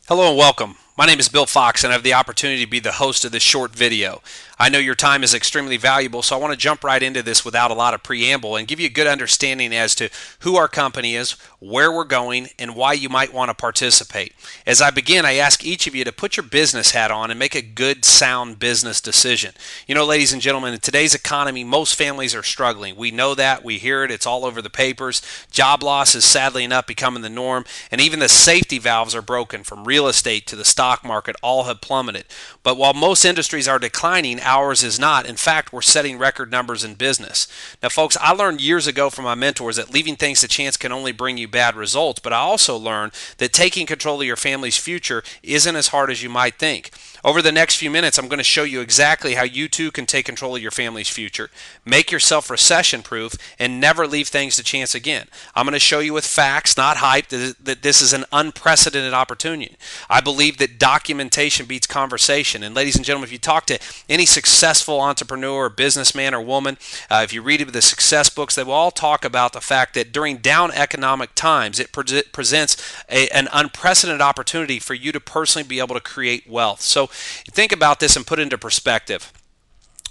Hello and welcome. My name is Bill Fox and I have the opportunity to be the host of this short video. I know your time is extremely valuable, so I want to jump right into this without a lot of preamble and give you a good understanding as to who our company is, where we're going, and why you might want to participate. As I begin, I ask each of you to put your business hat on and make a good, sound business decision. You know, ladies and gentlemen, in today's economy, most families are struggling. We know that. We hear it. It's all over the papers. Job loss is sadly enough becoming the norm, and even the safety valves are broken. From real estate to the stock market, all have plummeted. But while most industries are declining, ours is not. In fact, we're setting record numbers in business. Now, folks, I learned years ago from my mentors that leaving things to chance can only bring you bad results, but I also learned that taking control of your family's future isn't as hard as you might think. Over the next few minutes, I'm going to show you exactly how you too can take control of your family's future, make yourself recession-proof, and never leave things to chance again. I'm going to show you with facts, not hype, that this is an unprecedented opportunity. I believe that documentation beats conversation. And ladies and gentlemen, if you talk to any successful entrepreneur or businessman or woman, if you read the success books, they will all talk about the fact that during down economic times, it presents an unprecedented opportunity for you to personally be able to create wealth. So think about this and put it into perspective.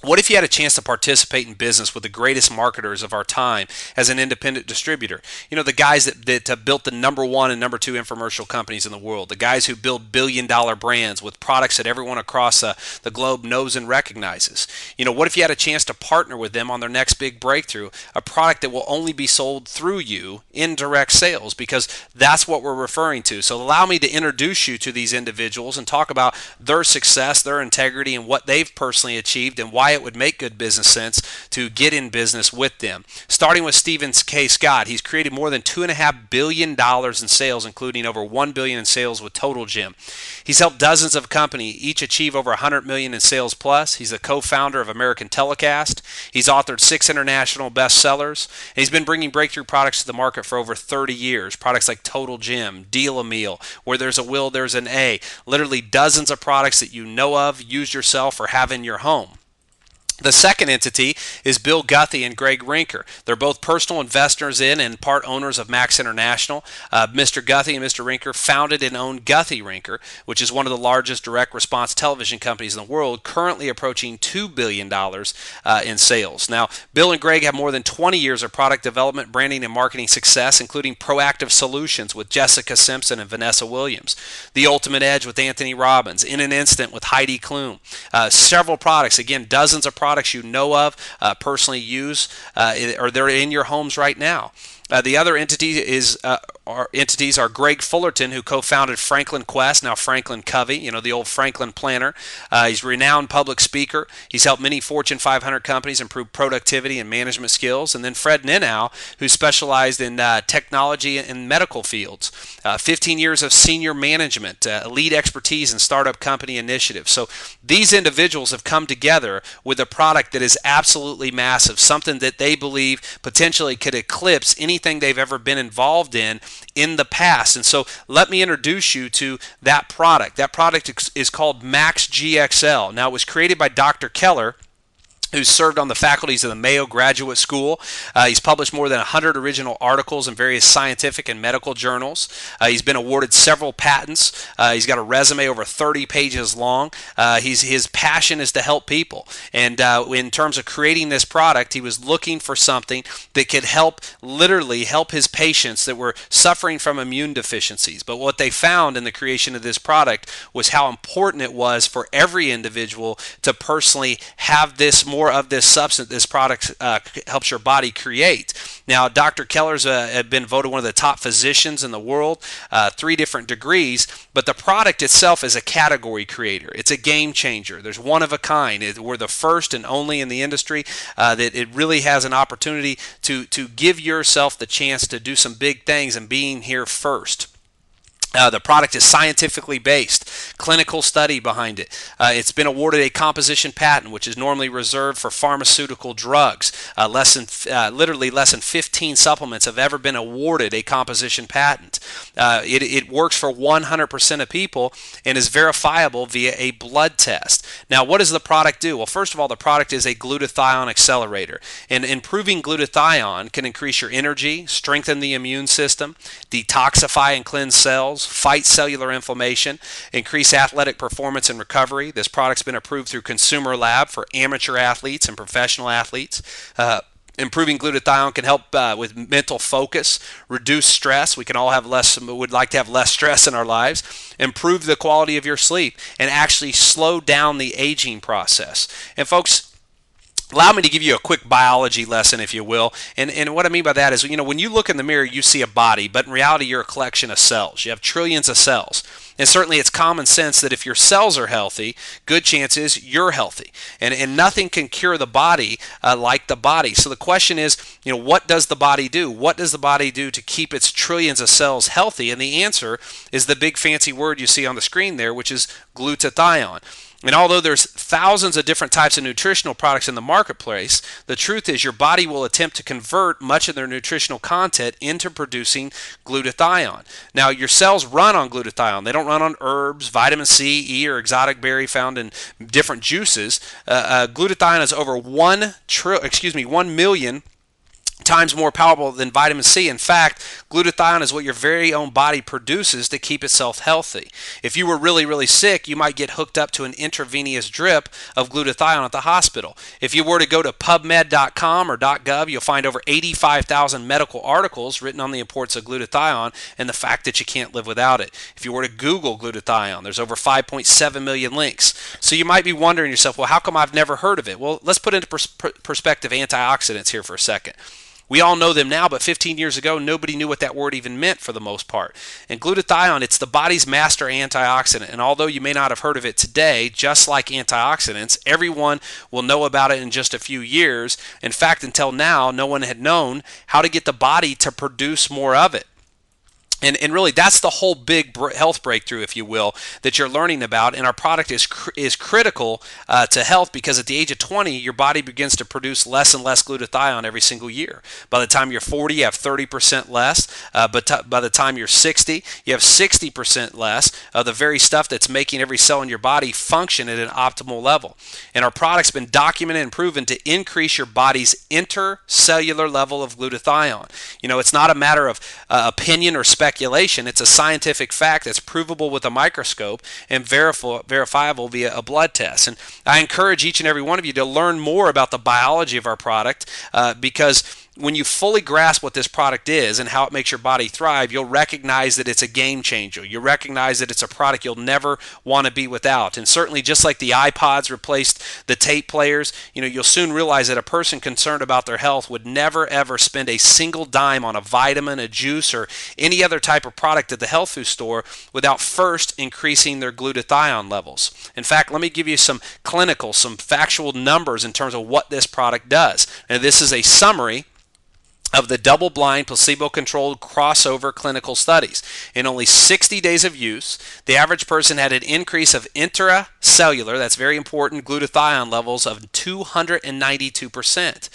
What if you had a chance to participate in business with the greatest marketers of our time as an independent distributor? You know, the guys that built the #1 and #2 infomercial companies in the world, the guys who build billion-dollar brands with products that everyone across the globe knows and recognizes. You know, what if you had a chance to partner with them on their next big breakthrough, a product that will only be sold through you in direct sales, because that's what we're referring to. So allow me to introduce you to these individuals and talk about their success, their integrity, and what they've personally achieved and why it would make good business sense to get in business with them. Starting with Stephen K. Scott, he's created more than $2.5 billion in sales, including over $1 billion in sales with Total Gym. He's helped dozens of companies each achieve over $100 million in sales plus. He's the co-founder of American Telecast. He's authored 6 international bestsellers, and he's been bringing breakthrough products to the market for over 30 years. Products like Total Gym, Deal a Meal, Where There's a Will, There's an A. Literally dozens of products that you know of, use yourself, or have in your home. The second entity is Bill Guthey and Greg Rinker. They're both personal investors in and part owners of Max International. Mr. Guthey and Mr. Rinker founded and owned Guthey Rinker, which is one of the largest direct response television companies in the world, currently approaching $2 billion in sales. Now, Bill and Greg have more than 20 years of product development, branding, and marketing success, including Proactive Solutions with Jessica Simpson and Vanessa Williams, The Ultimate Edge with Anthony Robbins, In an Instant with Heidi Klum. Several products, again, dozens of products you know of, personally use, or they're in your homes right now. The other entities are Greg Fullerton, who co-founded Franklin Quest, now Franklin Covey, you know, the old Franklin planner. He's a renowned public speaker. He's helped many Fortune 500 companies improve productivity and management skills. And then Fred Ninow, who specialized in technology and medical fields. 15 years of senior management, lead expertise in startup company initiatives. So these individuals have come together with a product that is absolutely massive, something that they believe potentially could eclipse anything they've ever been involved in the past. And so let me introduce you to that product. That product is called Max GXL. Now, it was created by Dr. Keller, who's served on the faculties of the Mayo Graduate School. He's published more than 100 original articles in various scientific and medical journals. He's been awarded several patents. He's got a resume over 30 pages long. His passion is to help people. And in terms of creating this product, he was looking for something that could literally help his patients that were suffering from immune deficiencies. But what they found in the creation of this product was how important it was for every individual to personally have more of this substance this product helps your body create. Now, Dr. Keller's been voted one of the top physicians in the world, 3 different degrees, but the product itself is a category creator. It's a game changer. There's one of a kind. We're the first and only in the industry that it really has an opportunity to give yourself the chance to do some big things and being here first. The product is scientifically based. clinical study behind it. It's been awarded a composition patent, which is normally reserved for pharmaceutical drugs. Literally less than 15 supplements have ever been awarded a composition patent. It works for 100% of people and is verifiable via a blood test. Now, what does the product do? Well, first of all, the product is a glutathione accelerator. And improving glutathione can increase your energy, strengthen the immune system, detoxify and cleanse cells, fight cellular inflammation, increase athletic performance and recovery. This product's been approved through Consumer Lab for amateur athletes and professional athletes. Improving glutathione can help with mental focus, reduce stress. We can all would like to have less stress in our lives, improve the quality of your sleep, and actually slow down the aging process. And folks, allow me to give you a quick biology lesson, if you will. And what I mean by that is, when you look in the mirror, you see a body, but in reality, you're a collection of cells. You have trillions of cells. And certainly it's common sense that if your cells are healthy, good chance is you're healthy. And nothing can cure the body like the body. So the question is, what does the body do? What does the body do to keep its trillions of cells healthy? And the answer is the big fancy word you see on the screen there, which is glutathione. And although there's thousands of different types of nutritional products in the marketplace, the truth is your body will attempt to convert much of their nutritional content into producing glutathione. Now, your cells run on glutathione. They don't run on herbs, vitamin C, E, or exotic berry found in different juices. Glutathione is over 1 million times more powerful than vitamin C. In fact, glutathione is what your very own body produces to keep itself healthy. If you were really, really sick, you might get hooked up to an intravenous drip of glutathione at the hospital. If you were to go to pubmed.com or .gov, you'll find over 85,000 medical articles written on the importance of glutathione and the fact that you can't live without it. If you were to Google glutathione, there's over 5.7 million links. So you might be wondering yourself, well, how come I've never heard of it? Well, let's put into perspective antioxidants here for a second. We all know them now, but 15 years ago, nobody knew what that word even meant for the most part. And glutathione, it's the body's master antioxidant. And although you may not have heard of it today, just like antioxidants, everyone will know about it in just a few years. In fact, until now, no one had known how to get the body to produce more of it. And really, that's the whole big health breakthrough, if you will, that you're learning about. And our product is critical to health because at the age of 20, your body begins to produce less and less glutathione every single year. By the time you're 40, you have 30% less. But by the time you're 60, you have 60% less of the very stuff that's making every cell in your body function at an optimal level. And our product's been documented and proven to increase your body's intercellular level of glutathione. It's not a matter of opinion or speculation. It's a scientific fact that's provable with a microscope and verifiable via a blood test. And I encourage each and every one of you to learn more about the biology of our product because when you fully grasp what this product is and how it makes your body thrive, you'll recognize that it's a game changer. You'll recognize that it's a product you'll never want to be without. And certainly, just like the iPods replaced the tape players, you'll soon realize that a person concerned about their health would never ever spend a single dime on a vitamin, a juice, or any other type of product at the health food store without first increasing their glutathione levels. In fact, let me give you some factual numbers in terms of what this product does. And this is a summary of the double-blind, placebo-controlled crossover clinical studies. In only 60 days of use, the average person had an increase of intracellular, that's very important, glutathione levels of 292%.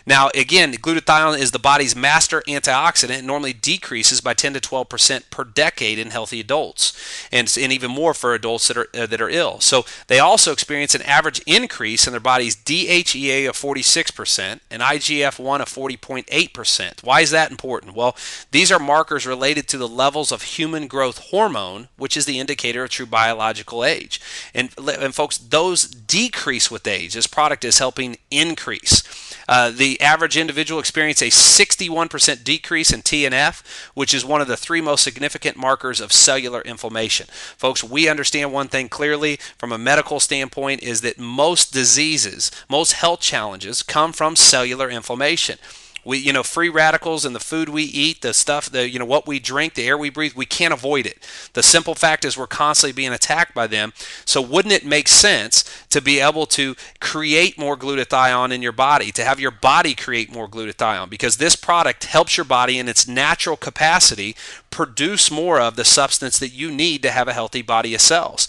Now, again, glutathione is the body's master antioxidant. It normally decreases by 10 to 12% per decade in healthy adults, and even more for adults that are ill. So they also experience an average increase in their body's DHEA of 46% and IGF-1 of 40.8%. Why is that important? Well, these are markers related to the levels of human growth hormone, which is the indicator of true biological age. And folks, those decrease with age. This product is helping increase. The average individual experienced a 61% decrease in TNF, which is one of the 3 most significant markers of cellular inflammation. Folks, we understand one thing clearly from a medical standpoint is that most diseases, most health challenges come from cellular inflammation. Free radicals in the food we eat, the stuff, what we drink, the air we breathe, we can't avoid it. The simple fact is we're constantly being attacked by them. So wouldn't it make sense to be able to create more glutathione in your body, to have your body create more glutathione? Because this product helps your body in its natural capacity produce more of the substance that you need to have a healthy body of cells.